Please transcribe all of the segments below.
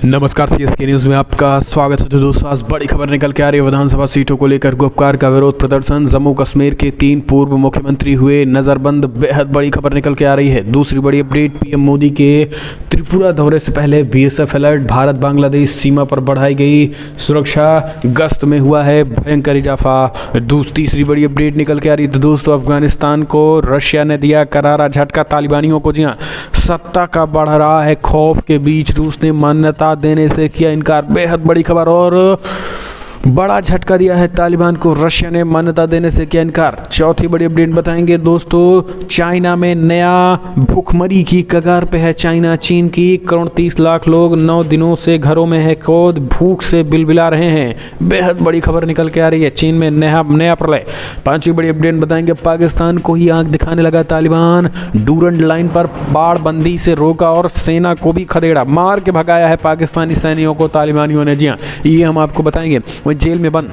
नमस्कार, CSK news में आपका स्वागत है। तो दोस्तों, आज बड़ी खबर निकल के आ रही है। विधानसभा सीटों को लेकर गुपकार का विरोध प्रदर्शन, जम्मू कश्मीर के 3 पूर्व मुख्यमंत्री हुए नज़रबंद। बेहद बड़ी खबर निकल के आ रही है। दूसरी बड़ी अपडेट, पीएम मोदी के त्रिपुरा दौरे से पहले बीएसएफ अलर्ट, भारत बांग्लादेश सीमा पर बढ़ाई गई सुरक्षा, गश्त में हुआ है भयंकर इजाफा। तीसरी बड़ी अपडेट निकल के आ रही है। तो दोस्तों, अफगानिस्तान को रशिया ने दिया करारा झटका, तालिबानियों को जी हाँ सत्ता का बढ़ रहा है खौफ के बीच रूस ने मान्यता देने से किया इनकार। बेहद बड़ी खबर, और बड़ा झटका दिया है तालिबान को, रशिया ने मान्यता देने से किया इनकार। चौथी बड़ी अपडेट बताएंगे दोस्तों, चाइना में नया भूखमरी की कगार पे है चाइना। चीन की 1,30,00,000 लोग 9 दिनों से घरों में है कैद, भूख से बिलबिला रहे हैं। बेहद बड़ी खबर निकल के आ रही है। चीन में नया प्रलय। पांचवी बड़ी अपडेट बताएंगे, पाकिस्तान को ही आंख दिखाने लगा तालिबान, डूरंड लाइन पर बाड़बंदी से रोका और सेना को भी खदेड़ा, मार के भगाया है पाकिस्तानी सैनिकों को तालिबानियों ने। जी हाँ, ये हम आपको बताएंगे। जेल में बंद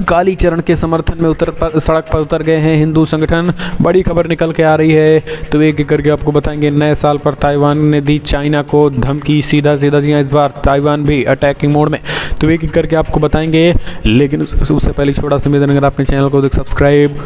काली चरण के समर्थन में सड़क पर उतर गए हैं हिंदू संगठन। बड़ी खबर निकल के आ रही है। तो एक एक करके आपको बताएंगे। नए साल पर ताइवान ने दी चाइना को धमकी, सीधा जी इस बार ताइवान भी अटैकिंग मोड में। तो एक एक करके आपको बताएंगे, लेकिन उससे पहले छोटा सा निवेदन, अगर आपने चैनल को सब्सक्राइब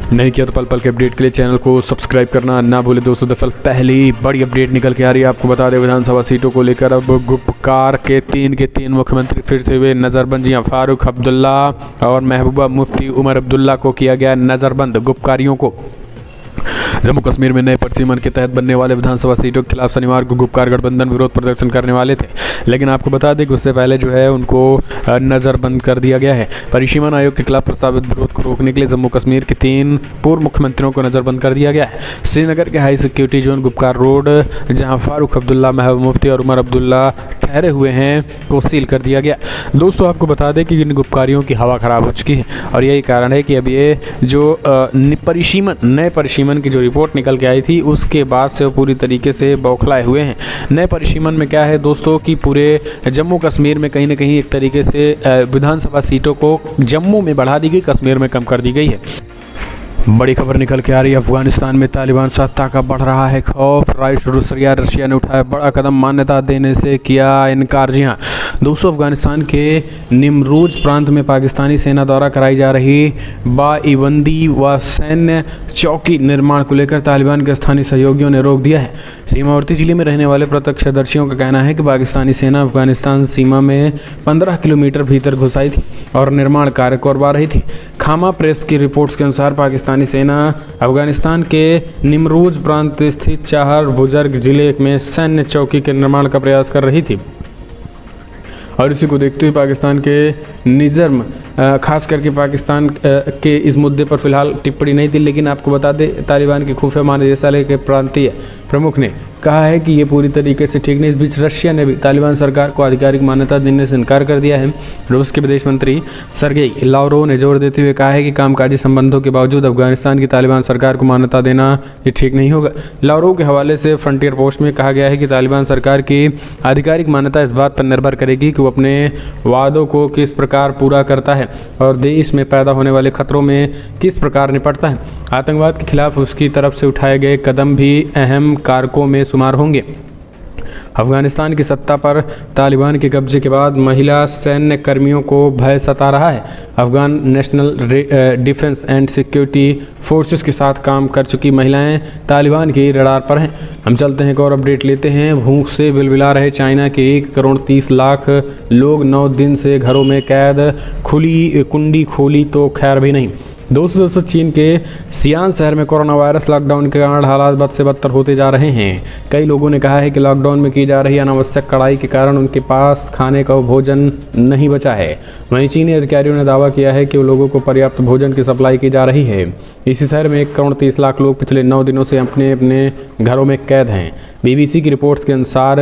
नहीं किया तो पल पल के अपडेट के लिए चैनल को सब्सक्राइब करना ना भूले दोस्तों। दरअसल पहली बड़ी अपडेट निकल के आ रही है। आपको बता दें, विधानसभा सीटों को लेकर अब गुपकार के 3 मुख्यमंत्री फिर से हुए नज़रबंद। जी हाँ, फारूक अब्दुल्ला और महबूबा मुफ्ती उमर अब्दुल्ला को किया गया नज़रबंद। गुपकारियों को जम्मू कश्मीर में नए परिसीमन के तहत बनने वाले विधानसभा सीटों के खिलाफ शनिवार को गुपकार गठबंधन विरोध प्रदर्शन करने वाले थे, लेकिन आपको बता दें कि उससे पहले जो है उनको नज़रबंद कर दिया गया है। परिसीमन आयोग के खिलाफ प्रस्तावित विरोध को रोकने के लिए जम्मू कश्मीर के 3 पूर्व मुख्यमंत्रियों को नज़रबंद कर दिया गया है। श्रीनगर के high security zone Gupkar road, जहाँ फारूक अब्दुल्ला, महबूबा मुफ्ती और उमर अब्दुल्ला ठहरे हुए हैं, को सील कर दिया गया। दोस्तों, आपको बता दें कि इन गुपकारियों की हवा खराब हो चुकी है, और यही कारण है कि अब ये जो नए परिसीमन की जो रिपोर्ट निकल के आई थी, उसके बाद से वो पूरी तरीके से बौखलाए हुए हैं। नए परिसीमन में क्या है दोस्तों कि पूरे जम्मू कश्मीर में कहीं ना कहीं एक तरीके से विधानसभा सीटों को जम्मू में बढ़ा दी गई, कश्मीर में कम कर दी गई है। बड़ी खबर निकल के आ रही है। अफगानिस्तान में तालिबान सत्ता का बढ़ रहा है खौफ, रशिया ने उठाया बड़ा कदम, मान्यता देने से किया इनकार। जी हाँ दोस्तों, अफगानिस्तान के निमरोज प्रांत में पाकिस्तानी सेना द्वारा कराई जा रही बाईबंदी व सैन्य चौकी निर्माण को लेकर तालिबान के स्थानीय सहयोगियों ने रोक दिया है। सीमावर्ती जिले में रहने वाले प्रत्यक्षदर्शियों का कहना है कि पाकिस्तानी सेना अफगानिस्तान सीमा में 15 किलोमीटर भीतर घुस आई थी और निर्माण कार्य करवा रही थी। खामा प्रेस की रिपोर्ट्स के अनुसार पाकिस्तानी सेना अफगानिस्तान के निमरोज प्रांत स्थित चाहर बुजुर्ग जिले में सैन्य चौकी के निर्माण का प्रयास कर रही थी, और इसी को देखते हुए पाकिस्तान के निज़र्म खास करके पाकिस्तान के इस मुद्दे पर फिलहाल टिप्पणी नहीं थी। लेकिन आपको बता दें, तालिबान के खुफिया महानिदेशालय के प्रांतीय प्रमुख ने कहा है कि ये पूरी तरीके से ठीक नहीं। इस बीच रशिया ने भी तालिबान सरकार को आधिकारिक मान्यता देने से इनकार कर दिया है। रूस के विदेश मंत्री सरगेई लावरोव ने जोर देते हुए कहा है कि कामकाजी संबंधों के बावजूद अफगानिस्तान की तालिबान सरकार को मान्यता देना ये ठीक नहीं होगा। लावरोव के हवाले से फ्रंटियर पोस्ट में कहा गया है कि तालिबान सरकार की आधिकारिक मान्यता इस बात पर निर्भर करेगी कि वो अपने वादों को किस प्रकार पूरा करता है और देश में पैदा होने वाले खतरों में किस प्रकार निपटता है। आतंकवाद के खिलाफ उसकी तरफ से उठाए गए कदम भी अहम कारकों में शुमार होंगे। अफगानिस्तान की सत्ता पर तालिबान के कब्जे के बाद महिला सैन्य कर्मियों को भय सता रहा है। Afghan national defence and security forces के साथ काम कर चुकी महिलाएं तालिबान की रडार पर हैं। हम चलते हैं एक और अपडेट लेते हैं। भूख से बिलबिला रहे चाइना के 1,30,00,000 लोग 9 दिन से घरों में कैद, कुंडी खोली तो खैर भी नहीं। दोस्तों, चीन के सियान शहर में कोरोना वायरस लॉकडाउन के कारण हालात बद से बदतर होते जा रहे हैं। कई लोगों ने कहा है कि लॉकडाउन में की जा रही अनावश्यक कड़ाई के कारण उनके पास खाने का भोजन नहीं बचा है। वहीं चीनी अधिकारियों ने दावा किया है कि लोगों को पर्याप्त भोजन की सप्लाई की जा रही है। इसी शहर में 1,30,00,000 लोग पिछले 9 दिनों से अपने अपने घरों में कैद हैं। BBC की रिपोर्ट्स के अनुसार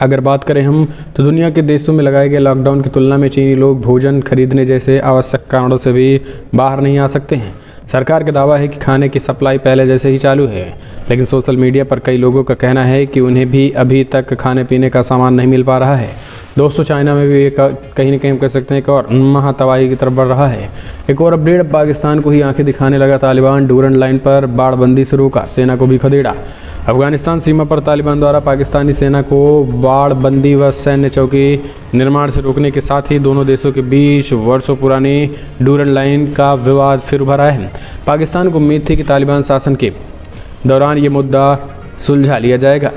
अगर बात करें हम, तो दुनिया के देशों में लगाए गए लॉकडाउन की तुलना में चीनी लोग भोजन खरीदने जैसे आवश्यक कारणों से भी बाहर नहीं आ सकते हैं। सरकार का दावा है कि खाने की सप्लाई पहले जैसे ही चालू है, लेकिन सोशल मीडिया पर कई लोगों का कहना है कि उन्हें भी अभी तक खाने पीने का सामान नहीं मिल पा रहा है। दोस्तों, चाइना में भी कहीं ना कहीं कह सकते हैं कि और महातबाही की तरफ बढ़ रहा है। एक और अपडेट, पाकिस्तान को ही आंखें दिखाने लगा तालिबान, डूरन लाइन पर बाड़बंदी से रोका, सेना को भी खदेड़ा। अफगानिस्तान सीमा पर तालिबान द्वारा पाकिस्तानी सेना को बाड़बंदी व सैन्य चौकी निर्माण से रोकने के साथ ही दोनों देशों के बीच वर्षों पुरानी डूरन लाइन का विवाद फिर उभरा है। पाकिस्तान को उम्मीद थी कि तालिबान शासन के दौरान ये मुद्दा सुलझा लिया जाएगा।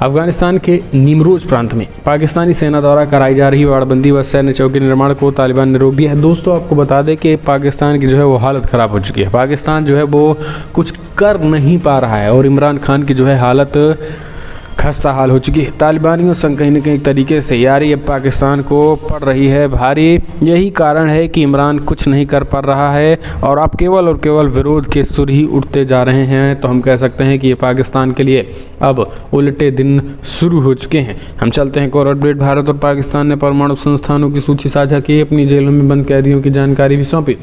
अफगानिस्तान के निमरोज प्रांत में पाकिस्तानी सेना द्वारा कराई जा रही बाड़बंदी व सैन्य चौकी निर्माण को तालिबान ने रोक दिया है। दोस्तों, आपको बता दें कि पाकिस्तान की जो है वो हालत ख़राब हो चुकी है। पाकिस्तान जो है वो कुछ कर नहीं पा रहा है और इमरान खान की जो है हालत खस्ता हाल हो चुकी है। तालिबानियों संग कहीं न कहीं एक तरीके से यारी अब पाकिस्तान को पड़ रही है भारी। यही कारण है कि इमरान कुछ नहीं कर पा रहा है और अब केवल और केवल विरोध के सुर ही उठते जा रहे हैं। तो हम कह सकते हैं कि ये पाकिस्तान के लिए अब उल्टे दिन शुरू हो चुके हैं। हम चलते हैं और अपडेट, भारत और पाकिस्तान ने परमाणु संस्थानों की सूची साझा की, अपनी जेलों में बंद कैदियों की जानकारी भी सौंपी।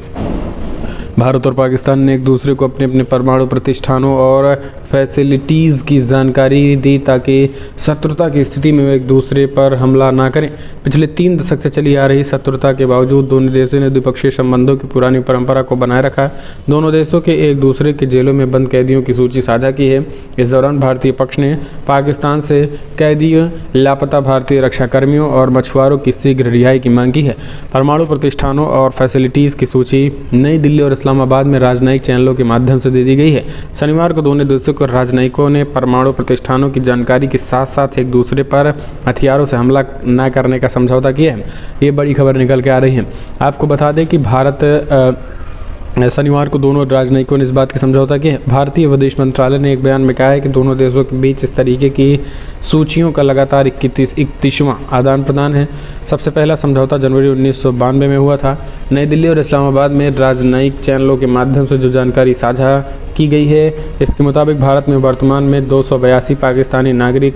भारत और पाकिस्तान ने एक दूसरे को अपने अपने परमाणु प्रतिष्ठानों और फैसिलिटीज़ की जानकारी दी ताकि शत्रुता की स्थिति में वे एक दूसरे पर हमला ना करें। पिछले 3 दशक से चली आ रही शत्रुता के बावजूद दोनों देशों ने द्विपक्षीय संबंधों की पुरानी परंपरा को बनाए रखा। दोनों देशों के एक दूसरे के जेलों में बंद कैदियों की सूची साझा की है। इस दौरान भारतीय पक्ष ने पाकिस्तान से कैदियों, लापता भारतीय रक्षाकर्मियों और मछुआरों की शीघ्र रिहाई की मांग की है। परमाणु प्रतिष्ठानों और फैसिलिटीज़ की सूची नई दिल्ली और इस्लामाबाद में राजनयिक चैनलों के माध्यम से दे दी गई है। शनिवार को दोनों देशों के राजनयिकों ने परमाणु प्रतिष्ठानों की जानकारी के साथ साथ एक दूसरे पर हथियारों से हमला न करने का समझौता किया है। ये बड़ी खबर निकल के आ रही है। आपको बता दें कि शनिवार को दोनों राजनयिकों ने इस बात की समझौता किया है। भारतीय विदेश मंत्रालय ने एक बयान में कहा है कि दोनों देशों के बीच इस तरीके की सूचियों का लगातार 31वां आदान प्रदान है। सबसे पहला समझौता जनवरी 1992 में हुआ था। नई दिल्ली और इस्लामाबाद में राजनयिक चैनलों के माध्यम से जो जानकारी साझा की गई है, इसके मुताबिक भारत में वर्तमान में 282 पाकिस्तानी नागरिक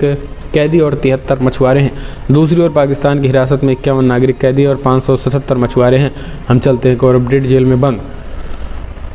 कैदी और 73 मछुआरे हैं। दूसरी ओर पाकिस्तान की हिरासत में 51 नागरिक कैदी और 577 मछुआरे हैं। हम चलते हैं और अपडेट, जेल में बंद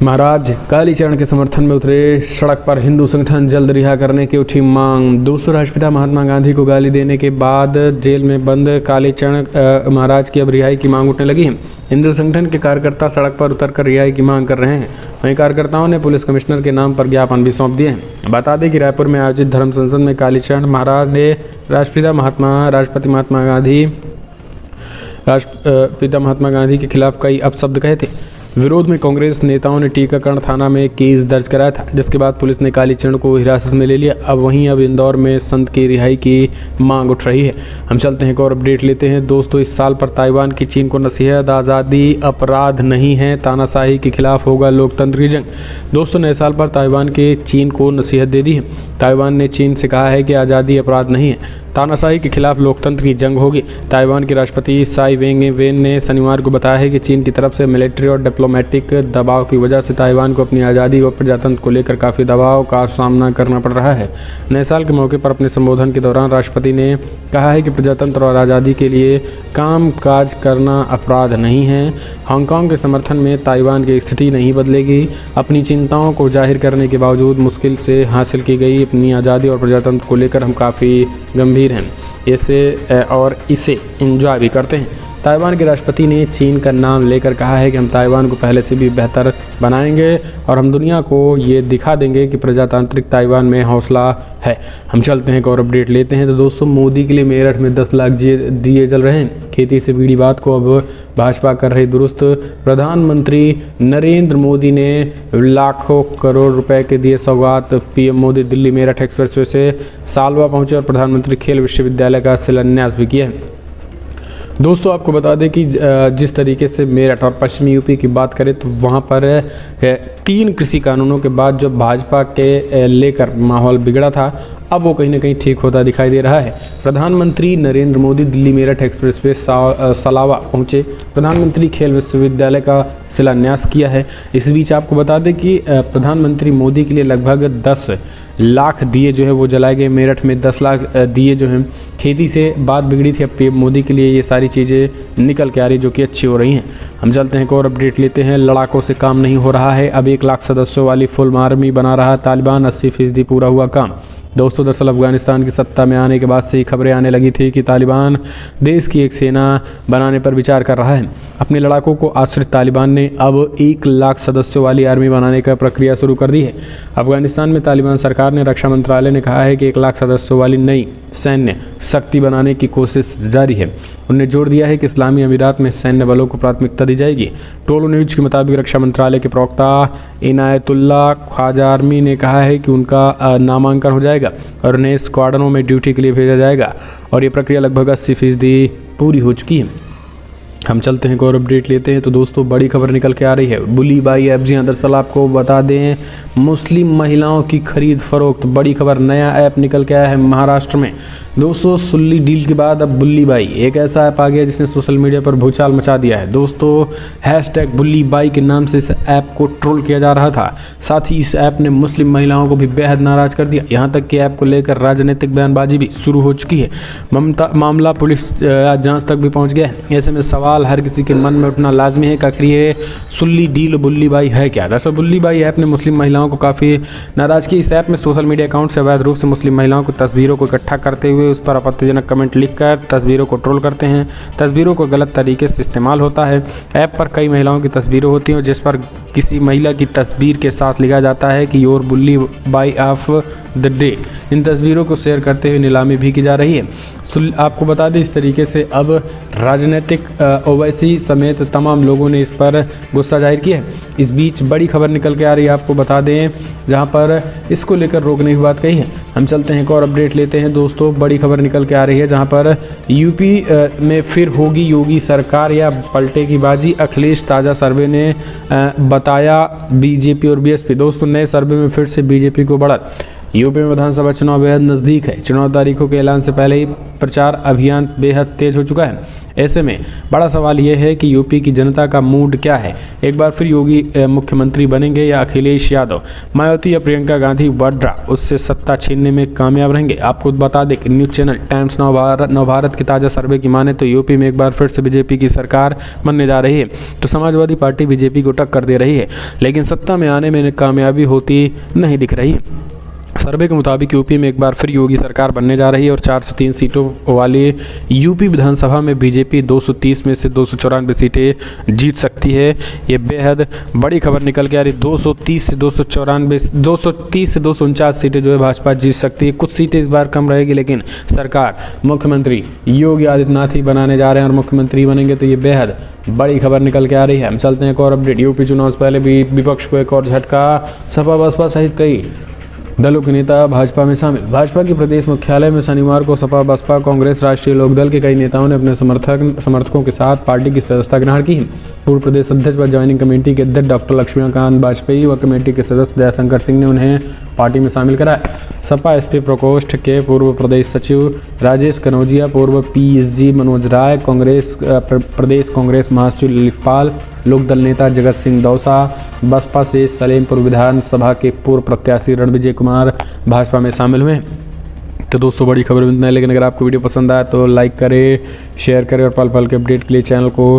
महाराज कालीचरण के समर्थन में उतरे सड़क पर हिंदू संगठन, जल्द रिहा करने की उठी मांग। दोस्तों, राष्ट्रपिता महात्मा गांधी को गाली देने के बाद जेल में बंद कालीचरण महाराज की अब रिहाई की मांग उठने लगी है। हिंदू संगठन के कार्यकर्ता सड़क पर उतरकर रिहाई की मांग कर रहे हैं। वहीं कार्यकर्ताओं ने पुलिस कमिश्नर के नाम पर ज्ञापन भी सौंप दिए हैं। बता दें कि रायपुर में आयोजित धर्म संसद में कालीचरण महाराज ने राष्ट्रपिता महात्मा गांधी के खिलाफ कई अपशब्द कहे थे। विरोध में कांग्रेस नेताओं ने टीकाकरण थाना में केस दर्ज कराया था, जिसके बाद पुलिस ने कालीचरण को हिरासत में ले लिया। अब इंदौर में संत की रिहाई की मांग उठ रही है। हम चलते हैं और अपडेट लेते हैं। दोस्तों, इस साल पर ताइवान की चीन को नसीहत, आज़ादी अपराध नहीं है, तानाशाही के खिलाफ होगा लोकतंत्र की जंग। दोस्तों, नए साल पर ताइवान के चीन को नसीहत दे दी है। ताइवान ने चीन से कहा है कि आज़ादी अपराध नहीं है, तानाशाही के खिलाफ लोकतंत्र की जंग होगी। ताइवान के राष्ट्रपति साई वेन ने शनिवार को बताया है कि चीन की तरफ से मिलिट्री और डिप्लोमेटिक दबाव की वजह से ताइवान को अपनी आज़ादी व प्रजातंत्र को लेकर काफ़ी दबाव का सामना करना पड़ रहा है। नए साल के मौके पर अपने संबोधन के दौरान राष्ट्रपति ने कहा है कि प्रजातंत्र और आज़ादी के लिए काम काज करना अपराध नहीं है। हांगकांग के समर्थन में ताइवान की स्थिति नहीं बदलेगी। अपनी चिंताओं को जाहिर करने के बावजूद मुश्किल से हासिल की गई अपनी आज़ादी और प्रजातंत्र को लेकर हम काफ़ी गंभीर हैं इसे एंजॉय भी करते हैं। ताइवान के राष्ट्रपति ने चीन का नाम लेकर कहा है कि हम ताइवान को पहले से भी बेहतर बनाएंगे और हम दुनिया को ये दिखा देंगे कि प्रजातांत्रिक ताइवान में हौसला है। हम चलते हैं और अपडेट लेते हैं। तो दोस्तों, मोदी के लिए मेरठ में 10 लाख दिए जल रहे हैं। खेती से जुड़ी बात को अब भाजपा कर रही दुरुस्त। प्रधानमंत्री नरेंद्र मोदी ने लाखों करोड़ रुपए के दिए सौगात। पीएम मोदी दिल्ली मेरठ एक्सप्रेसवे से सालवा पहुंचे और प्रधानमंत्री खेल विश्वविद्यालय का शिलान्यास भी किया है। दोस्तों, आपको बता दें कि जिस तरीके से मेरठ और पश्चिमी यूपी की बात करें तो वहाँ पर 3 कृषि कानूनों के बाद जो भाजपा के लेकर माहौल बिगड़ा था, अब वो कहीं ना कहीं ठीक होता दिखाई दे रहा है। प्रधानमंत्री नरेंद्र मोदी दिल्ली मेरठ एक्सप्रेसवे सालावा पहुंचे। प्रधानमंत्री खेल विश्वविद्यालय का शिलान्यास किया है। इस बीच आपको बता दें कि प्रधानमंत्री मोदी के लिए लगभग 10 लाख दिए जो है वो जलाए गए। मेरठ में 10 लाख दिए जो हैं। खेती से बात बिगड़ी थी, अब पीएम मोदी के लिए ये सारी चीज़ें निकल के आ रही जो कि अच्छी हो रही हैं। हम चलते हैं एक और अपडेट लेते हैं। लड़ाकों से काम नहीं हो रहा है, अब 1 लाख सदस्यों वाली फुल आर्मी बना रहा तालिबान, 80% पूरा हुआ काम। दोस्तों दरअसल अफगानिस्तान की सत्ता में आने के बाद से ही खबरें आने लगी थी कि तालिबान देश की एक सेना बनाने पर विचार कर रहा है। अपने लड़ाकों को आश्रित तालिबान ने अब 1 लाख सदस्यों वाली आर्मी बनाने का प्रक्रिया शुरू कर दी है। अफगानिस्तान में तालिबान सरकार ने, रक्षा मंत्रालय ने कहा है कि 1 लाख सदस्यों वाली नई सैन्य शक्ति बनाने की कोशिश जारी है। उन्होंने जोर दिया है कि इस्लामी अमीरात में सैन्य बलों को प्राथमिकता दी जाएगी। टोलो न्यूज के मुताबिक रक्षा मंत्रालय के प्रवक्ता इनायतुल्लाह ख्वाजा आर्मी ने कहा है कि उनका नामांकन हो जाएगा और उन्हें स्क्वाडनों में ड्यूटी के लिए भेजा जाएगा और ये प्रक्रिया लगभग 80% पूरी हो चुकी है। हम चलते हैं और अपडेट लेते हैं। तो दोस्तों बड़ी खबर निकल के आ रही है। बुली बाई ऐप, जी हाँ, दरअसल आपको बता दें मुस्लिम महिलाओं की खरीद फरोख्त, बड़ी खबर, नया ऐप निकल के आया है महाराष्ट्र में। दोस्तों सुल्ली डील के बाद अब बुल्ली बाई एक ऐसा ऐप आ गया जिसने सोशल मीडिया पर भूचाल मचा दिया है। दोस्तों हैशटैग बुल्ली बाई के नाम से इस ऐप को ट्रोल किया जा रहा था। साथ ही इस ऐप ने मुस्लिम महिलाओं को भी बेहद नाराज कर दिया। यहाँ तक कि ऐप को लेकर राजनीतिक बयानबाजी भी शुरू हो चुकी है। मामला पुलिस जांच तक भी पहुँच गया है। ऐसे में सवाल हर किसी के मन में उठना लाजमी है कि आखिर ये सुल्ली डील बुल्ली बाई है क्या। दरअसल बुल्ली बाई ऐप ने मुस्लिम महिलाओं को काफ़ी नाराज किया। इस ऐप में सोशल मीडिया अकाउंट से अवैध रूप से मुस्लिम महिलाओं को तस्वीरों को इकट्ठा करते हुए उस पर आपत्तिजनक कमेंट लिखकर तस्वीरों को ट्रोल करते हैं। तस्वीरों को गलत तरीके से इस्तेमाल होता है। ऐप पर कई महिलाओं की तस्वीरें होती हैं जिस पर किसी महिला की तस्वीर के साथ लिखा जाता है कि your Bulli Bai of the day. इन तस्वीरों को शेयर करते हुए नीलामी भी की जा रही है। आपको बता दें इस तरीके से अब राजनीतिक ओवैसी समेत तमाम लोगों ने इस पर गुस्सा जाहिर किया है। इस बीच बड़ी खबर निकल के आ रही है, आपको बता दें, जहां पर इसको लेकर रोकने की बात कही है। हम चलते हैं एक और अपडेट लेते हैं। दोस्तों बड़ी खबर निकल के आ रही है जहां पर यूपी में फिर होगी योगी सरकार या पलटे की बाजी, अखिलेश ताज़ा सर्वे ने बताया बीजेपी और बीएसपी। दोस्तों नए सर्वे में फिर से बीजेपी को बढ़त। यूपी में विधानसभा चुनाव बेहद नज़दीक है। चुनाव तारीखों के ऐलान से पहले ही प्रचार अभियान बेहद तेज हो चुका है। ऐसे में बड़ा सवाल यह है कि यूपी की जनता का मूड क्या है। एक बार फिर योगी मुख्यमंत्री बनेंगे या अखिलेश यादव, मायावती या प्रियंका गांधी वाड्रा उससे सत्ता छीनने में कामयाब रहेंगे। आपको बता दें कि न्यूज़ चैनल टाइम्स नव भारत के ताज़ा सर्वे की माने तो यूपी में एक बार फिर से बीजेपी की सरकार बनने जा रही है। तो समाजवादी पार्टी बीजेपी को टक्कर दे रही है, लेकिन सत्ता में आने में कामयाबी होती नहीं दिख रही है। सर्वे के मुताबिक यूपी में एक बार फिर योगी सरकार बनने जा रही है और 403 सीटों वाली यूपी विधानसभा में बीजेपी 230 में से 294 सीटें जीत सकती है। ये बेहद बड़ी खबर निकल के आ रही। 230 से 230 से 249 सीटें जो है भाजपा जीत सकती है। कुछ सीटें इस बार कम रहेगी, लेकिन सरकार मुख्यमंत्री योगी आदित्यनाथ ही बनाने जा रहे हैं और मुख्यमंत्री बनेंगे तो ये बेहद बड़ी खबर निकल के आ रही है। हम चलते हैं एक और अपडेट। यूपी चुनाव से पहले भी विपक्ष को एक और झटका, सपा बसपा सहित कई दलों के नेता भाजपा में शामिल। भाजपा के प्रदेश मुख्यालय में शनिवार को सपा बसपा कांग्रेस राष्ट्रीय लोकदल के कई नेताओं ने अपने समर्थकों के साथ पार्टी की सदस्यता ग्रहण की। पूर्व प्रदेश अध्यक्ष व ज्वाइनिंग कमेटी के अध्यक्ष डॉक्टर लक्ष्मीकांत वाजपेयी व कमेटी के सदस्य दयाशंकर सिंह ने उन्हें पार्टी में शामिल कराया। सपा एसपी प्रकोष्ठ के पूर्व प्रदेश सचिव राजेश कनौजिया, पूर्व पीएसजी मनोज राय, प्रदेश कांग्रेस महासचिव ललित पाल, लोकदल नेता जगत सिंह दौसा, बसपा से सलेमपुर विधानसभा के पूर्व प्रत्याशी रणविजय कुमार भाजपा में शामिल हुए। तो दोस्तों बड़ी खबर मिलना है, लेकिन अगर आपको वीडियो पसंद आया तो लाइक करें, शेयर करें और पल पल के अपडेट के लिए चैनल को